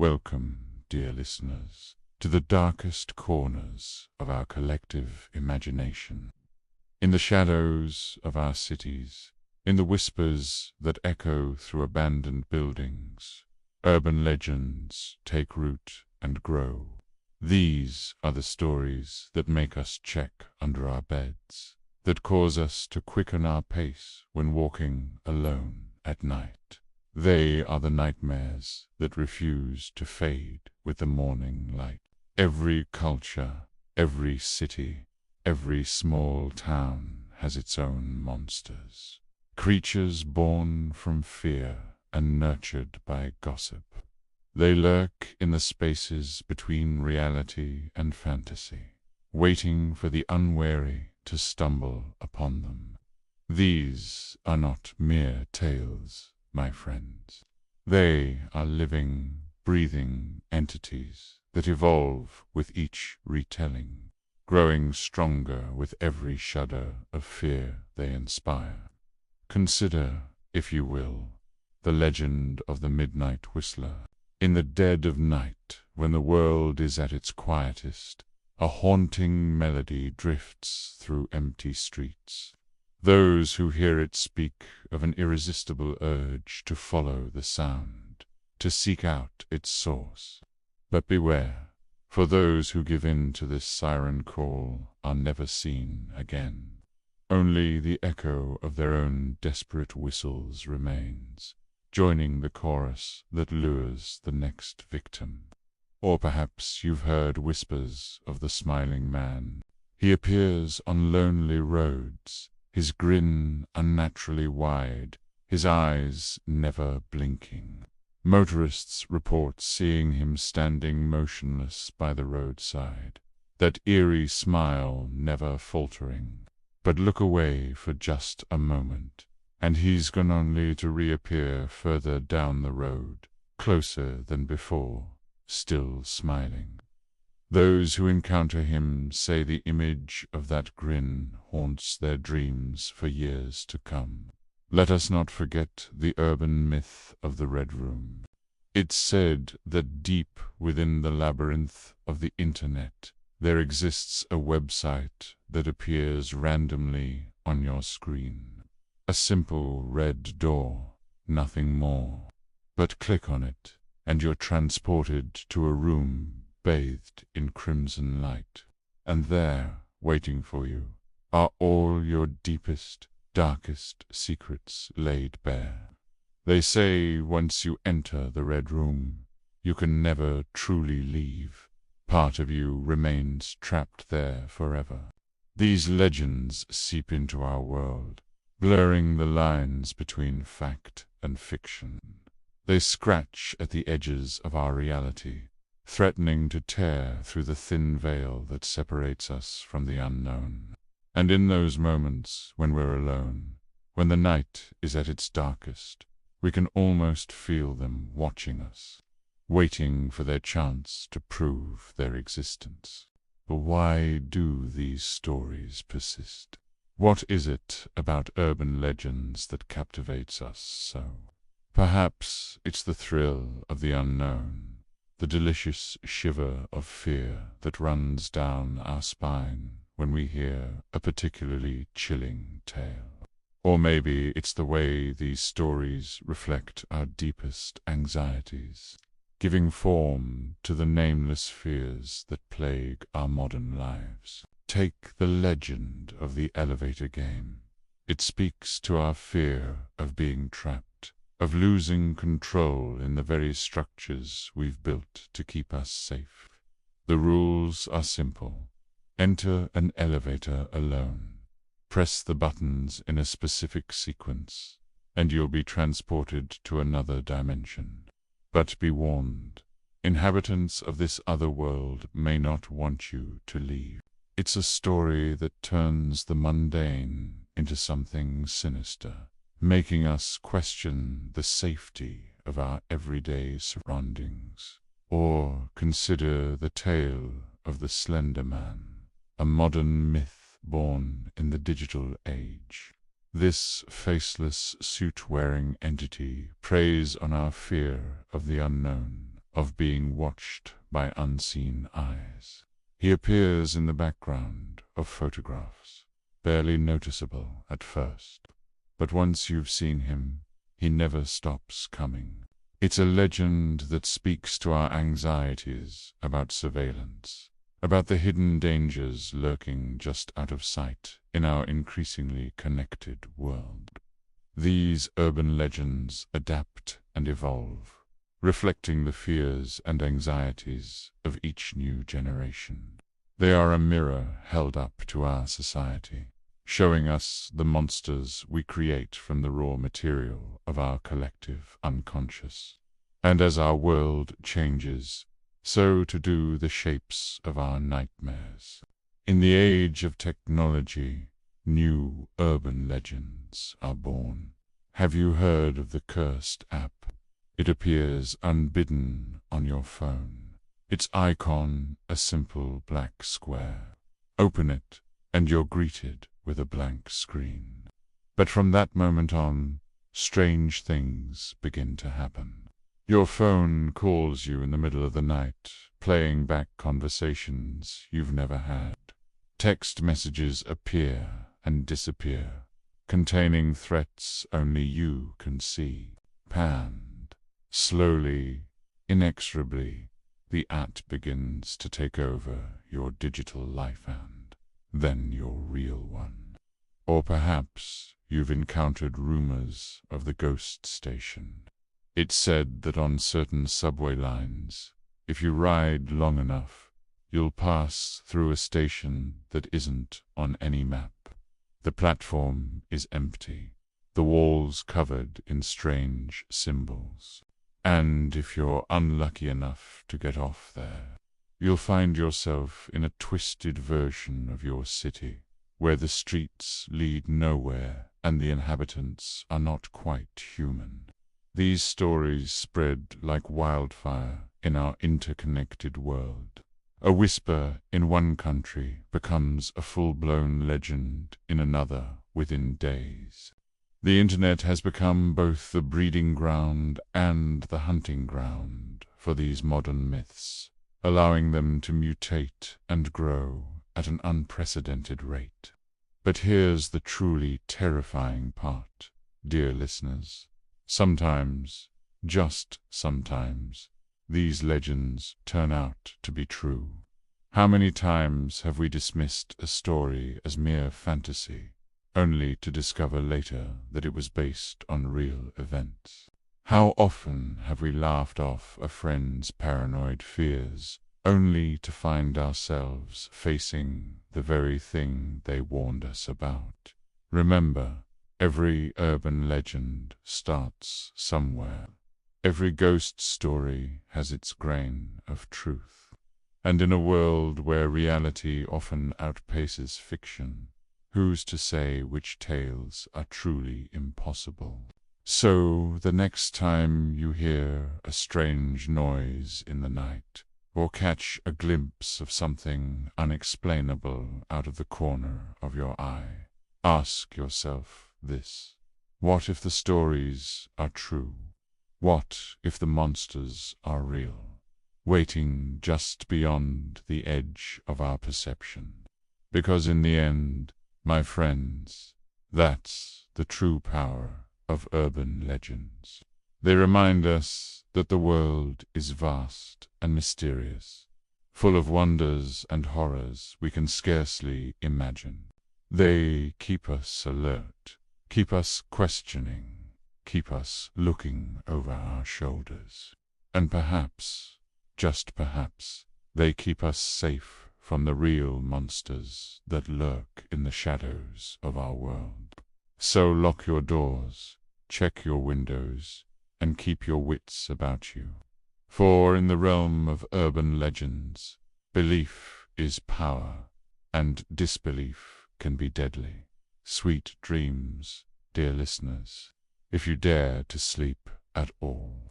Welcome, dear listeners, to the darkest corners of our collective imagination. In the shadows of our cities, in the whispers that echo through abandoned buildings, urban legends take root and grow. These are the stories that make us check under our beds, that cause us to quicken our pace when walking alone at night. They are the nightmares that refuse to fade with the morning light. Every culture, every city, every small town has its own monsters. Creatures born from fear and nurtured by gossip. They lurk in the spaces between reality and fantasy, waiting for the unwary to stumble upon them. These are not mere tales, my friends. They are living, breathing entities that evolve with each retelling, growing stronger with every shudder of fear they inspire. Consider, if you will, the legend of the Midnight Whistler. In the dead of night, when the world is at its quietest, a haunting melody drifts through empty streets. Those who hear it speak of an irresistible urge to follow the sound, to seek out its source. But beware, for those who give in to this siren call are never seen again. Only the echo of their own desperate whistles remains, joining the chorus that lures the next victim. Or perhaps you've heard whispers of the smiling man. He appears on lonely roads, his grin unnaturally wide, his eyes never blinking. Motorists report seeing him standing motionless by the roadside, that eerie smile never faltering. But look away for just a moment, and he's gone only to reappear further down the road, closer than before, still smiling. Those who encounter him say the image of that grin haunts their dreams for years to come. Let us not forget the urban myth of the Red Room. It's said that deep within the labyrinth of the internet there exists a website that appears randomly on your screen. A simple red door, nothing more. But click on it, and you're transported to a room bathed in crimson light. And there, waiting for you, are all your deepest, darkest secrets laid bare. They say once you enter the Red Room, you can never truly leave. Part of you remains trapped there forever. These legends seep into our world, blurring the lines between fact and fiction. They scratch at the edges of our reality, threatening to tear through the thin veil that separates us from the unknown. And in those moments when we're alone, when the night is at its darkest, we can almost feel them watching us, waiting for their chance to prove their existence. But why do these stories persist? What is it about urban legends that captivates us so? Perhaps it's the thrill of the unknown, the delicious shiver of fear that runs down our spine when we hear a particularly chilling tale. Or maybe it's the way these stories reflect our deepest anxieties, giving form to the nameless fears that plague our modern lives. Take the legend of the elevator game. It speaks to our fear of being trapped, of losing control in the very structures we've built to keep us safe. The rules are simple. Enter an elevator alone. Press the buttons in a specific sequence, and you'll be transported to another dimension. But be warned, inhabitants of this other world may not want you to leave. It's a story that turns the mundane into something sinister, making us question the safety of our everyday surroundings. Or consider the tale of the Slender Man, a modern myth born in the digital age. This faceless suit-wearing entity preys on our fear of the unknown, of being watched by unseen eyes. He appears in the background of photographs, barely noticeable at first. But once you've seen him, he never stops coming. It's a legend that speaks to our anxieties about surveillance, about the hidden dangers lurking just out of sight in our increasingly connected world. These urban legends adapt and evolve, reflecting the fears and anxieties of each new generation. They are a mirror held up to our society, showing us the monsters we create from the raw material of our collective unconscious. And as our world changes, so too do the shapes of our nightmares. In the age of technology, new urban legends are born. Have you heard of the cursed app? It appears unbidden on your phone. Its icon a simple black square. Open it, and you're greeted with a blank screen. But from that moment on, strange things begin to happen. Your phone calls you in the middle of the night, playing back conversations you've never had. Text messages appear and disappear, containing threats only you can see. Panned. Slowly, inexorably, the act begins to take over your digital life and then your real one. Or perhaps you've encountered rumors of the ghost station. It's said that on certain subway lines, if you ride long enough, you'll pass through a station that isn't on any map. The platform is empty, the walls covered in strange symbols. And if you're unlucky enough to get off there, you'll find yourself in a twisted version of your city, where the streets lead nowhere and the inhabitants are not quite human. These stories spread like wildfire in our interconnected world. A whisper in one country becomes a full-blown legend in another within days. The internet has become both the breeding ground and the hunting ground for these modern myths, allowing them to mutate and grow at an unprecedented rate. But here's the truly terrifying part, dear listeners. Sometimes, just sometimes, these legends turn out to be true. How many times have we dismissed a story as mere fantasy, only to discover later that it was based on real events? How often have we laughed off a friend's paranoid fears, only to find ourselves facing the very thing they warned us about? Remember, every urban legend starts somewhere. Every ghost story has its grain of truth. And in a world where reality often outpaces fiction, who's to say which tales are truly impossible? So, the next time you hear a strange noise in the night, or catch a glimpse of something unexplainable out of the corner of your eye, ask yourself this: what if the stories are true? What if the monsters are real, waiting just beyond the edge of our perception? Because in the end, my friends, that's the true power of urban legends. They remind us that the world is vast and mysterious, full of wonders and horrors we can scarcely imagine. They keep us alert, keep us questioning, keep us looking over our shoulders. And perhaps, just perhaps, they keep us safe from the real monsters that lurk in the shadows of our world. So lock your doors, check your windows, and keep your wits about you. For in the realm of urban legends, belief is power, and disbelief can be deadly. Sweet dreams, dear listeners, if you dare to sleep at all.